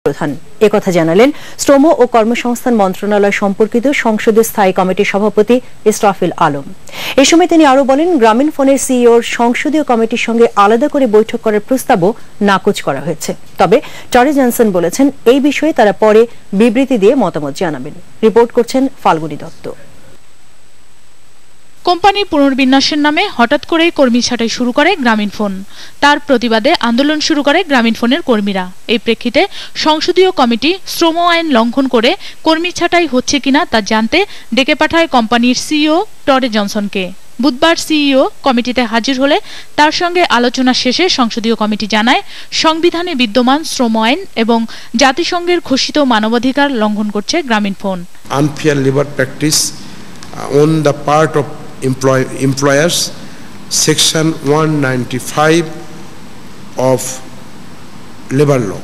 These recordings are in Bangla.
প্রধান। একথা জানালেন শ্রম ও কর্মসংস্থান মন্ত্রণালয় সম্পর্কিত সংসদীয় স্থায়ী কমিটির সভাপতি ইসরাফিল আলম। এ সময় তিনি আরও বলেন, গ্রামীণ ফোনের সিইওর সংসদীয় কমিটির সঙ্গে আলাদা করে বৈঠক করার প্রস্তাবও নাকচ করা হয়েছে। তবে টরি জনসন বলেছেন, এই বিষয়ে তারা পরে বিবৃতি দিয়ে মতামত জানাবেন। রিপোর্ট করছেন ফাল্গুনী দত্ত। কোম্পানি পুনর্বিন্যাসের নামে হঠাৎ করেই কর্মী ছাঁটাই শুরু করে গ্রামীণ ফোন। তার প্রতিবাদে আন্দোলন শুরু করে গ্রামীণ ফোনের কর্মীরা। এই প্রেক্ষিতে সংসদীয় কমিটি শ্রম আইন লঙ্ঘন করে কর্মী ছাঁটাই হচ্ছে কিনা তা জানতে ডেকে পাঠায় কোম্পানির সিইও টরি জনসনকে। বুধবার সিইও কমিটিতে হাজির হলে তার সঙ্গে আলোচনা শেষে সংসদীয় কমিটি জানায়, সংবিধানে বিদ্যমান শ্রম আইন এবং জাতিসংঘের ঘোষিত মানবাধিকার লঙ্ঘন করছে গ্রামীণ phone. Unfair labour practice on the part of employers, section 195 of labor law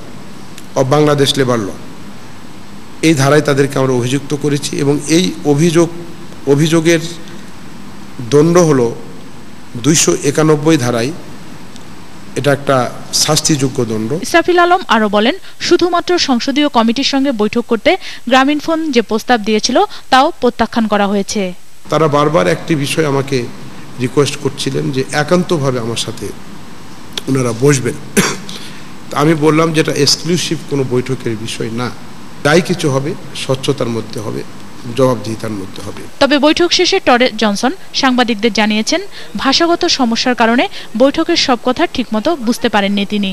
of Bangladesh labor law, এই ধারায় তাদেরকে আমরা অভিযুক্ত করেছি এবং এই অভিযোগের দণ্ড হলো 291 ধারায়। এটা একটা শাস্তিযোগ্য দণ্ড। ইসরাফিল আলম আরো বলেন, শুধুমাত্র সংসদীয় কমিটির সঙ্গে বৈঠক করতে গ্রামীণ ফোন যে প্রস্তাব দিয়েছিল তাও প্রত্যাখ্যান করা হয়েছে। তারা বারবার একটি বিষয় আমাকে রিকোয়েস্ট করছিলেন যে একান্তভাবে আমার সাথে ওনারা বসবেন। আমি বললাম যে এটা এক্সক্লুসিভ কোনো বৈঠকের বিষয় না, তাই কিছু হবে স্বচ্ছতার মধ্যে হবে, জবাবদিহিতার মধ্যে হবে। তবে বৈঠক শেষে টরি জনসন সাংবাদিকদের জানিয়েছেন, ভাষাগত সমস্যার কারণে বৈঠকের সব কথা ঠিকমতো বুঝতে পারেননি তিনি।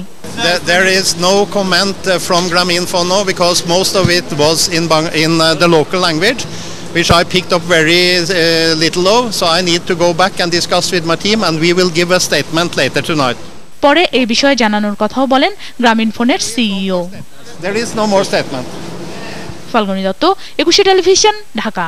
There is no comment from Grameenphone because most of it was in the local language, which I picked up very little of, so I need to go back and discuss with my team and we will give a statement later tonight. পরে এই বিষয়ে জানানোর কথাও বলেন গ্রামীণ ফোনের CEO. There is no more statement. Falguni Dutta, 21 television, Dhaka.